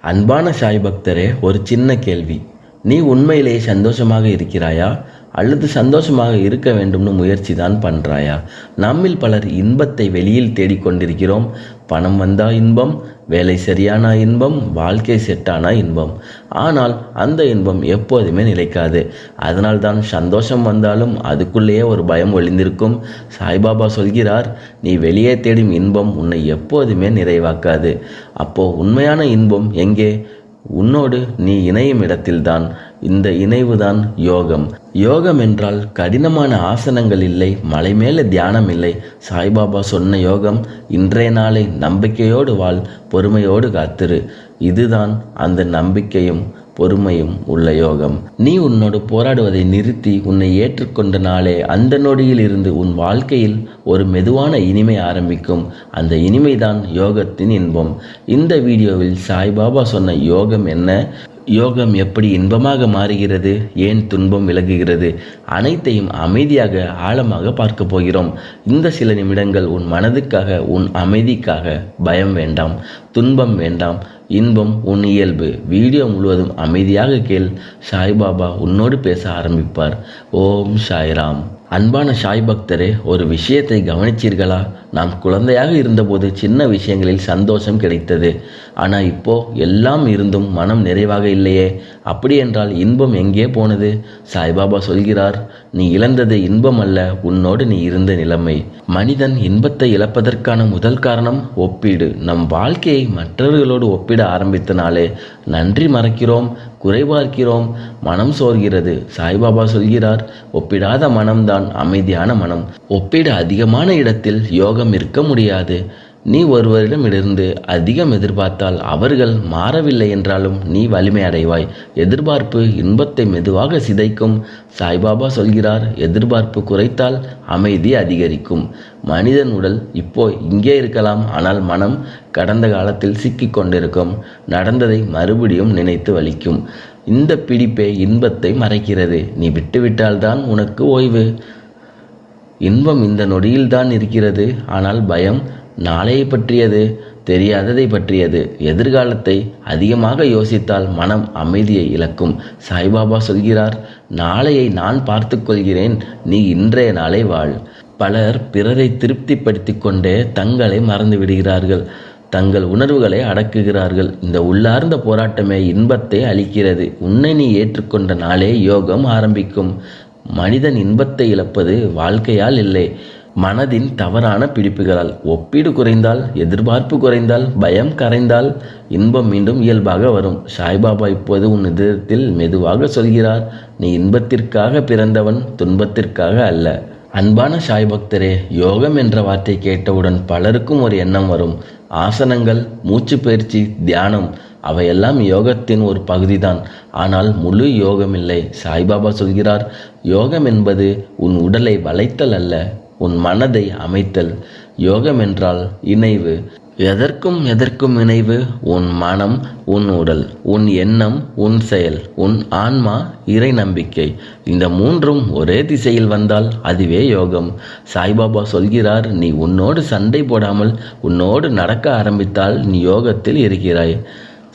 அன்பான சாய் பக்தரே, ஒரு சின்ன கேள்வி. நீ உண்மையிலேயே சந்தோஷமாக இருக்கிறாயா? அல்லது சந்தோஷமாக இருக்க வேண்டும்னு முயற்சி தான் பண்ணுறாயா? நம்மில் பலர் இன்பத்தை வெளியில் தேடிக்கொண்டிருக்கிறோம். பணம் வந்தா இன்பம், வேலை சரியான இன்பம், வாழ்க்கை செட்டான இன்பம். ஆனால் அந்த இன்பம் எப்போதுமே நிலைக்காது. அதனால்தான் சந்தோஷம் வந்தாலும் அதுக்குள்ளேயே ஒரு பயம் ஒளிந்திருக்கும். சாய்பாபா சொல்கிறார், நீ வெளியே தேடும் இன்பம் உன்னை எப்போதுமே நிறைவாக்காது. அப்போ உண்மையான இன்பம் எங்கே? உன்னோடு நீ இணையும் இடத்தில்தான். இந்த இணைவுதான் யோகம். யோகம் என்றால் கடினமான ஆசனங்கள் இல்லை, மலை மேலே தியானம் இல்லை. சாய்பாபா சொன்ன யோகம், இன்றைய நாளை நம்பிக்கையோடு வாழ், பொறுமையோடு காத்திரு. இதுதான் அந்த நம்பிக்கையும் பொறுமையும் உள்ள யோகம். நீ உன்னோடு போராடுவதை நிறுத்தி உன்னை ஏற்றுக்கொண்ட நாளே அந்த நொடியில் இருந்து உன் வாழ்க்கையில் ஒரு மெதுவான இனிமை ஆரம்பிக்கும். அந்த இனிமைதான் யோகத்தின் இன்பம். இந்த வீடியோவில் சாய்பாபா சொன்ன யோகம் என்ன, யோகம் எப்படி இன்பமாக மாறுகிறது, ஏன் துன்பம் விலகுகிறது, அனைத்தையும் அமைதியாக ஆழமாக பார்க்க போகிறோம். இந்த சில நிமிடங்கள் உன் மனதுக்காக, உன் அமைதிக்காக. பயம் வேண்டாம், துன்பம் வேண்டாம், இன்பம் உன் இயல்பு. வீடியோ முழுவதும் அமைதியாக கேள். சாய்பாபா உன்னோடு பேச ஆரம்பிப்பார். ஓம் சாய்ராம். அன்பான சாய் பக்தரே, ஒரு விஷயத்தை கவனிச்சீர்களா? நாம் குழந்தையாக இருந்தபோது சின்ன விஷயங்களில் சந்தோஷம் கிடைத்தது. ஆனால் இப்போ எல்லாம் இருந்தும் மனம் நிறைவாக இல்லையே. அப்படி என்றால் இன்பம் எங்கே போனது? சாய்பாபா சொல்கிறார், நீ இழந்தது இன்பம் அல்ல, உன்னோடு நீ இருந்த நிலைமை. மனிதன் இன்பத்தை இழப்பதற்கான முதல் காரணம் ஒப்பீடு. நம் வாழ்க்கையை மற்றவர்களோடு ஒப்பிட ஆரம்பித்தனாலே நன்றி மறக்கிறோம், குறைபார்க்கிறோம், மனம் சோர்கிறது. சாய்பாபா சொல்கிறார், ஒப்பிடாத மனம்தான் அமைதியான மனம். ஒப்பீடு அதிகமான இடத்தில் யோகம் இருக்க முடியாது. நீ ஒருவரிடமிருந்து அதிகம் எதிர்பார்த்தால் அவர்கள் மாறவில்லை என்றாலும் நீ வலிமை அடைவாய். எதிர்பார்ப்பு இன்பத்தை மெதுவாக சிதைக்கும். சாய்பாபா சொல்கிறார், எதிர்பார்ப்பு குறைத்தால் அமைதி அதிகரிக்கும். மனிதன் உடல் இப்போ இங்கே இருக்கலாம், ஆனால் மனம் கடந்த காலத்தில் சிக்கி கொண்டிருக்கும். நடந்ததை மறுபடியும் நினைத்து வலிக்கும். இந்த பிடிப்பே இன்பத்தை மறைக்கிறது. நீ விட்டுவிட்டால்தான் உனக்கு ஓய்வு. இன்பம் இந்த நொடியில்தான் இருக்கிறது. ஆனால் பயம் நாளையை பற்றியது, தெரியாததை பற்றியது. எதிர்காலத்தை அதிகமாக யோசித்தால் மனம் அமைதியை இழக்கும். சாய்பாபா சொல்கிறார், நாளையை நான் பார்த்து கொள்கிறேன், நீ இன்றைய நாளை வாழ். பலர் பிறரை திருப்திப்படுத்தி கொண்டே தங்களை மறந்து விடுகிறார்கள். தங்கள் உணர்வுகளை அடக்குகிறார்கள். இந்த உள்ளார்ந்த போராட்டமே இன்பத்தை அளிக்கிறது. உன்னை நீ ஏற்றுக்கொண்ட நாளே யோகம் ஆரம்பிக்கும். மனிதன் இன்பத்தை இழப்பது வாழ்க்கையால் இல்லை, மனதின் தவறான பிடிப்புகளால். ஒப்பீடு குறைந்தால், எதிர்பார்ப்பு குறைந்தால், பயம் கரைந்தால் இன்பம் மீண்டும் இயல்பாக வரும். சாய்பாபா இப்போது உன் இதயத்தில் மெதுவாக சொல்கிறார், நீ இன்பத்திற்காக பிறந்தவன், துன்பத்திற்காக அல்ல. அன்பான சாய் பக்தரே, யோகம் என்ற வார்த்தை கேட்டவுடன் பலருக்கும் ஒரு எண்ணம் வரும். ஆசனங்கள், மூச்சு பயிற்சி, தியானம், அவையெல்லாம் யோகத்தின் ஒரு பகுதிதான். ஆனால் முழு யோகம் இல்லை. சாய்பாபா சொல்கிறார், யோகம் என்பது உன் உடலை வளைத்தல் அல்ல, உன் மனதை அமைத்தல். யோகம் என்றால் இணைவு. எதற்கும் இணைவு. உன் மனம், உன் உடல், உன் எண்ணம், உன் செயல், உன் ஆன்மா, இறை நம்பிக்கை. இந்த மூன்றும் ஒரே திசையில் வந்தால் அதுவே யோகம். சாய்பாபா சொல்கிறார், நீ உன்னோடு சண்டை போடாமல் உன்னோடு நடக்க ஆரம்பித்தால் நீ யோகத்தில் இருக்கிறாய்.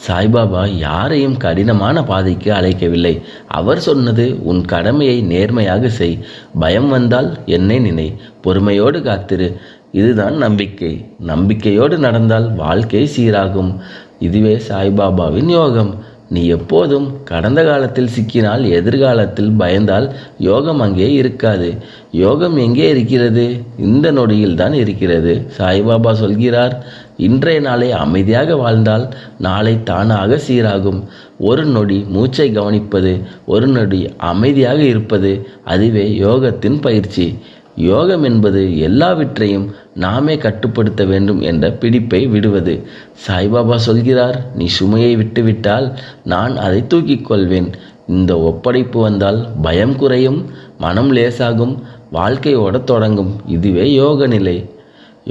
சாய்பாபா யாரையும் கடினமான பாதைக்கு அழைக்கவில்லை. அவர் சொன்னது, உன் கடமையை நேர்மையாக செய். பயம் வந்தால் என்னை நினை, பொறுமையோடு காத்திரு. இதுதான் நம்பிக்கை. நம்பிக்கையோடு நடந்தால் வாழ்க்கை சீராகும். இதுவே சாய்பாபாவின் யோகம். நீ எப்போதும் கடந்த காலத்தில் சிக்கினால், எதிர்காலத்தில் பயந்தால் யோகம் அங்கே இருக்காது. யோகம் எங்கே இருக்கிறது? இந்த நொடியில் தான் இருக்கிறது. சாய்பாபா சொல்கிறார், இன்றைய நாளை அமைதியாக வாழ்ந்தால் நாளை தானாக சீராகும். ஒரு நொடி மூச்சை கவனிப்பது, ஒரு நொடி அமைதியாக இருப்பது, அதுவே யோகத்தின் பயிற்சி. யோகம் என்பது எல்லாவற்றையும் நாமே கட்டுப்படுத்த வேண்டும் என்ற பிடிப்பை விடுவது. சாய்பாபா சொல்கிறார், நீ சுமையை விட்டுவிட்டால் நான் அதை தூக்கிக் கொள்வேன். இந்த ஒப்படைப்பு வந்தால் பயம் குறையும், மனம் லேசாகும், வாழ்க்கை ஓடத் தொடங்கும். இதுவே யோக நிலை.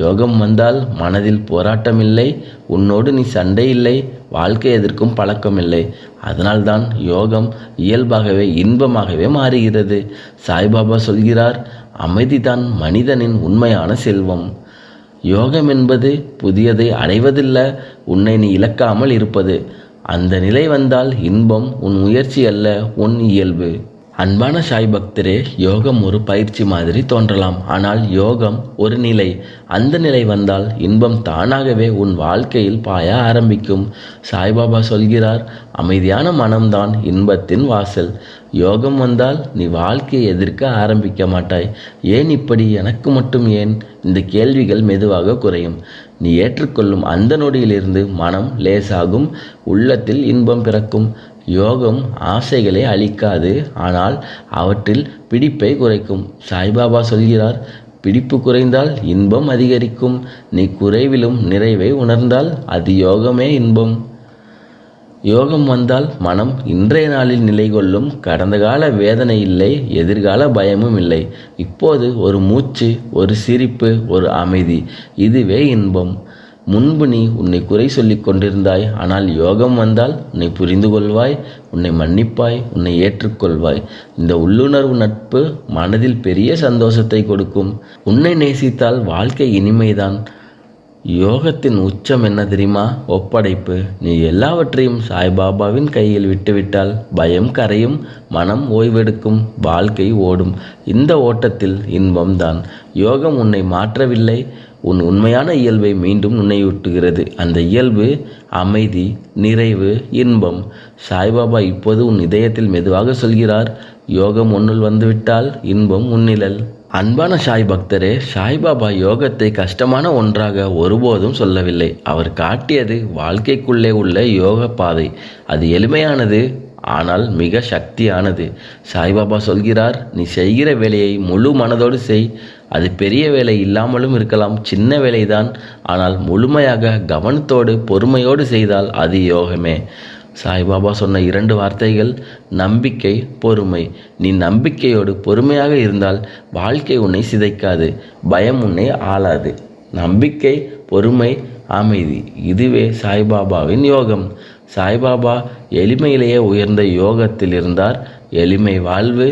யோகம் வந்தால் மனதில் போராட்டம் இல்லை, உன்னோடு நீ சண்டை இல்லை, வாழ்க்கை எதிர்க்கும் பழக்கம் இல்லை. அதனால்தான் யோகம் இயல்பாகவே இன்பமாகவே மாறுகிறது. சாய்பாபா சொல்கிறார், அமைதிதான் மனிதனின் உண்மையான செல்வம். யோகம் என்பது புதியதை அடைவதில்லை, உன்னை நீ இழக்காமல் இருப்பது. அந்த நிலை வந்தால் இன்பம் உன் முயற்சி அல்ல, உன் இயல்பு. அன்பான சாய் பக்தரே, யோகம் ஒரு பயிற்சி மாதிரி தோன்றலாம். ஆனால் யோகம் ஒரு நிலை. அந்த நிலை வந்தால் இன்பம் தானாகவே உன் வாழ்க்கையில் பாய ஆரம்பிக்கும். சாய்பாபா சொல்கிறார், அமைதியான மனம்தான் இன்பத்தின் வாசல். யோகம் வந்தால் நீ வாழ்க்கையை எதிர்க்க ஆரம்பிக்க மாட்டாய். ஏன் இப்படி, எனக்கு மட்டும் ஏன்? இந்த கேள்விகள் மெதுவாக குறையும். நீ ஏற்றுக்கொள்ளும் அந்த நொடியிலிருந்து மனம் லேசாகும், உள்ளத்தில் இன்பம் பிறக்கும். யோகம் ஆசைகளை அழிக்காது, ஆனால் அவற்றில் பிடிப்பை குறைக்கும். சாய்பாபா சொல்கிறார், பிடிப்பு குறைந்தால் இன்பம் அதிகரிக்கும். நீ குறைவிலும் நிறைவை உணர்ந்தால் அது யோகமே இன்பம். யோகம் வந்தால் மனம் இன்றைய நாளில் நிலை கொள்ளும். கடந்த கால வேதனை இல்லை, எதிர்கால பயமும் இல்லை. இப்போது ஒரு மூச்சு, ஒரு சிரிப்பு, ஒரு அமைதி, இதுவே இன்பம். முன்பு நீ உன்னை குறை சொல்லி கொண்டிருந்தாய். ஆனால் யோகம் வந்தால் உன்னை புரிந்து கொள்வாய், உன்னை மன்னிப்பாய், உன்னை ஏற்றுக்கொள்வாய். இந்த உள்ளுணர்வு நட்பு மனதில் பெரிய சந்தோஷத்தை கொடுக்கும். உன்னை நேசித்தால் வாழ்க்கை இனிமைதான். யோகத்தின் உச்சம் என்ன தெரியுமா? ஒப்படைப்பு. நீ எல்லாவற்றையும் சாய்பாபாவின் கையில் விட்டுவிட்டால் பயம் கரையும், மனம் ஓய்வெடுக்கும், வாழ்க்கை ஓடும். இந்த ஓட்டத்தில் இன்பம்தான். யோகம் உன்னை மாற்றவில்லை, உன் உண்மையான இயல்பை மீண்டும் நினைவூட்டுகிறது. அந்த இயல்பு அமைதி, நிறைவு, இன்பம். சாய்பாபா இப்போது உன் இதயத்தில் மெதுவாக சொல்கிறார், யோகம் உன்னுள் வந்துவிட்டால் இன்பம் உன்னிழல். அன்பான சாய் பக்தரே, சாய்பாபா யோகத்தை கஷ்டமான ஒன்றாக ஒருபோதும் சொல்லவில்லை. அவர் காட்டியது வாழ்க்கைக்குள்ளே உள்ள யோக பாதை. அது எளிமையானது, ஆனால் மிக சக்தியானது. சாய்பாபா சொல்கிறார், நீ செய்கிற வேலையை முழு மனதோடு செய். அது பெரிய வேலை இல்லாமலும் இருக்கலாம், சின்ன வேலைதான். ஆனால் முழுமையாக கவனத்தோடு பொறுமையோடு செய்தால் அது யோகமே. சாய்பாபா சொன்ன 2 வார்த்தைகள், நம்பிக்கை, பொறுமை. நீ நம்பிக்கையோடு பொறுமையாக இருந்தால் வாழ்க்கை உன்னை சிதைக்காது, பயம் உன்னை ஆளாது. நம்பிக்கை, பொறுமை, அமைதி, இதுவே சாய்பாபாவின் யோகம். சாய்பாபா எளிமையிலேயே உயர்ந்த யோகத்தில் இருந்தார். எளிமை வாழ்வு,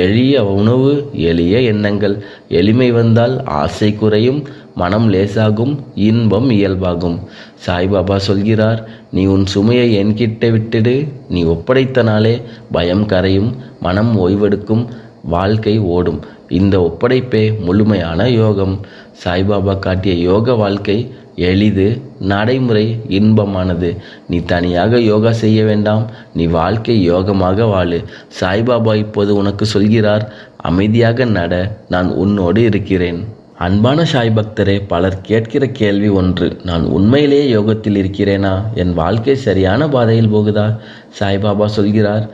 எளிய உணவு, எளிய எண்ணங்கள். எளிமை வந்தால் ஆசை குறையும், மனம் லேசாகும், இன்பம் இயல்பாகும். சாய்பாபா சொல்கிறார், நீ உன் சுமையை என்கிட்ட விட்டுடு. நீ ஒப்படைத்தனாலே பயம் கரையும், மனம் ஓய்வெடுக்கும், வாழ்க்கை ஓடும். இந்த ஒப்படைப்பே முழுமையான யோகம். சாய்பாபா காட்டிய யோக வாழ்க்கை எளிது, நடைமுறை, இன்பமானது. நீ தனியாக யோகா செய்ய வேண்டாம், நீ வாழ்க்கை யோகமாக வாழு. சாய்பாபா இப்போது உனக்கு சொல்கிறார், அமைதியாக நட, நான் உன்னோடு இருக்கிறேன். அன்பான சாய் பக்தரே, பலர் கேட்கிற கேள்வி ஒன்று, நான் உண்மையிலேயே யோகத்தில் இருக்கிறேனா? என் வாழ்க்கை சரியான பாதையில் போகுதா? சாய்பாபா சொல்கிறார்,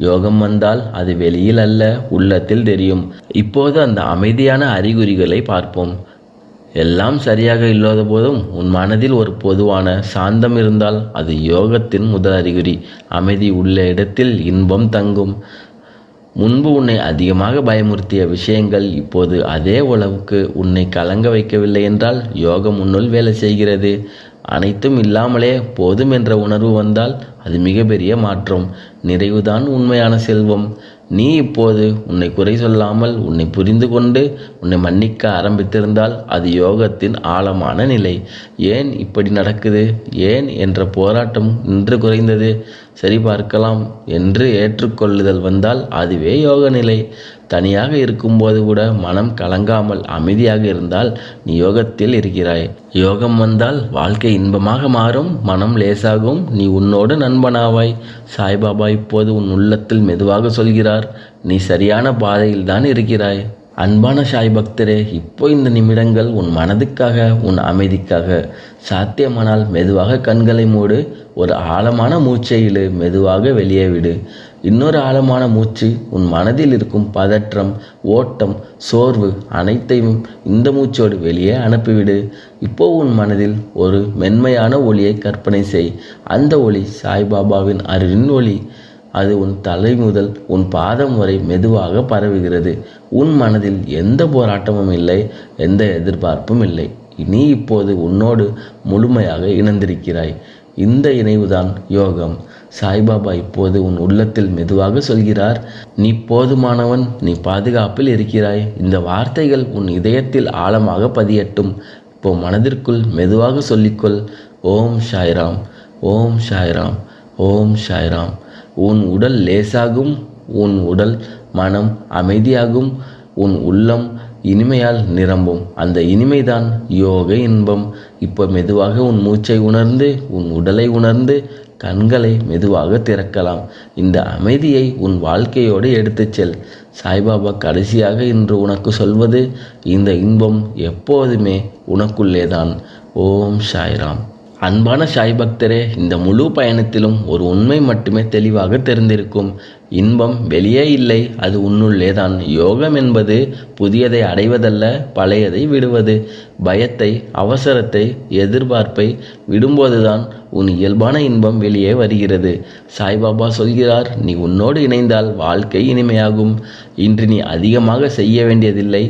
யோகம் வந்தால் அது வெளியில் அல்ல, உள்ளத்தில் தெரியும். இப்போது அந்த அமைதியான அறிகுறிகளை பார்ப்போம். எல்லாம் சரியாக இல்லாத போதும் உன் மனதில் ஒரு பொதுவான சாந்தம் இருந்தால் அது யோகத்தின் முதல் அறிகுறி. அமைதி உள்ள இடத்தில் இன்பம் தங்கும். முன்பு உன்னை அதிகமாக பயமுறுத்திய விஷயங்கள் இப்போது அதே அளவுக்கு உன்னை கலங்க வைக்கவில்லை என்றால் யோகம் உன்னுள் வேலை செய்கிறது. அனைத்தும் இல்லாமலே போதும் என்ற உணர்வு வந்தால் அது மிகப்பெரிய மாற்றம். நிறைவுதான் உண்மையான செல்வம். நீ இப்போது உன்னை குறை சொல்லாமல் உன்னை புரிந்து கொண்டு உன்னை மன்னிக்க ஆரம்பித்திருந்தால் அது யோகத்தின் ஆழமான நிலை. ஏன் இப்படி நடக்குது, ஏன் என்ற போராட்டம் இன்று குறைந்தது, சரி பார்க்கலாம் என்று ஏற்றுக்கொள்ளுதல் வந்தால் அதுவே யோக நிலை. தனியாக இருக்கும்போது கூட மனம் கலங்காமல் அமைதியாக இருந்தால் நீ யோகத்தில் இருக்கிறாய். யோகம் வந்தால் வாழ்க்கை இன்பமாக மாறும், மனம் லேசாகும், நீ உன்னோடு நண்பனாவாய். சாய்பாபா இப்போது உன் உள்ளத்தில் மெதுவாக சொல்கிறார், நீ சரியான பாதையில் தான் இருக்கிறாய். அன்பான சாய் பக்தரே, இப்போ இந்த நிமிடங்கள் உன் மனதுக்காக, உன் அமைதிக்காக. சாத்தியமானால் மெதுவாக கண்களை மூடு. ஒரு ஆழமான மூச்சை இழு, மெதுவாக வெளியே விடு. இன்னொரு ஆழமான மூச்சு. உன் மனதில் இருக்கும் பதற்றம், ஓட்டம், சோர்வு அனைத்தையும் இந்த மூச்சோடு வெளியே அனுப்பிவிடு. இப்போ உன் மனதில் ஒரு மென்மையான ஒளியை கற்பனை செய். அந்த ஒளி சாய்பாபாவின் அருளின் ஒளி. அது உன் தலை முதல் உன் பாதம் வரை மெதுவாக பரவுகிறது. உன் மனதில் எந்த போராட்டமும் இல்லை, எந்த எதிர்பார்ப்பும் இல்லை. நீ இப்போது உன்னோடு முழுமையாக இணைந்திருக்கிறாய். இந்த இணைவுதான் யோகம். சாய்பாபா இப்போது உன் உள்ளத்தில் மெதுவாக சொல்கிறார், நீ போதுமானவன், நீ பாதுகாப்பில் இருக்கிறாய். இந்த வார்த்தைகள் உன் இதயத்தில் ஆழமாக பதியட்டும். இப்போ மனதிற்குள் மெதுவாக சொல்லிக்கொள், ஓம் சாய்ராம், ஓம் சாய்ராம், ஓம் சாய்ராம். உன் உடல் லேசாகும், உன் உடல் மனம் அமைதியாகும், உன் உள்ளம் இனிமையால் நிரம்பும். அந்த இனிமைதான் யோக இன்பம். இப்போ மெதுவாக உன் மூச்சை உணர்ந்து, உன் உடலை உணர்ந்து, கண்களை மெதுவாக திறக்கலாம். இந்த அமைதியை உன் வாழ்க்கையோடு எடுத்துச் செல். சாய்பாபா கடைசியாக இன்று உனக்கு சொல்வது, இந்த இன்பம் எப்போதுமே உனக்குள்ளேதான். ஓம் சாய்ராம். அன்பான சாய் பக்தரே, இந்த முழு பயணத்திலும் ஒரு உண்மை மட்டுமே தெளிவாக தெரிந்திருக்கும். இன்பம் வெளியே இல்லை, அது உன்னுள்ளேதான். யோகம் என்பது புதியதை அடைவதல்ல, பழையதை விடுவது. பயத்தை, அவசரத்தை, எதிர்பார்ப்பை விடும்போதுதான் உன் இயல்பான இன்பம் வெளியே வருகிறது. சாய்பாபா சொல்கிறார், நீ உன்னோடு இணைந்தால் வாழ்க்கை இனிமையாகும். இன்று நீ அதிகமாக செய்ய வேண்டியதில்லை.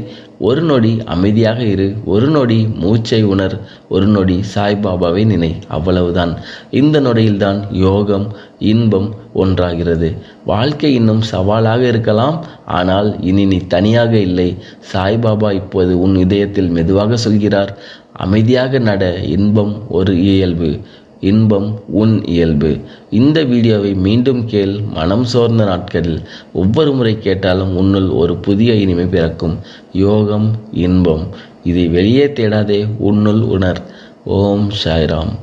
ஒரு நொடி அமைதியாக இரு, ஒரு நொடி மூச்சை உணர், ஒரு நொடி சாய்பாபாவை நினை, அவ்வளவுதான். இந்த நொடியில்தான் யோகம் இன்பம் ஒன்றாகிறது. வாழ்க்கை இன்னும் சவாலாக இருக்கலாம், ஆனால் இனி நீ தனியாக இல்லை. சாய்பாபா இப்போது உன் இதயத்தில் மெதுவாக சொல்கிறார், அமைதியாக நட. இன்பம் ஒரு இயல்பு, இன்பம் உன் இயல்பு. இந்த வீடியோவை மீண்டும் கேள். மனம் சோர்ந்த நாட்களில் ஒவ்வொரு முறை கேட்டாலும் உன்னுள் ஒரு புதிய இனிமை பிறக்கும். யோகம் இன்பம், இதை வெளியே தேடாதே, உன்னுள் உணர். ஓம் சாய்ராம்.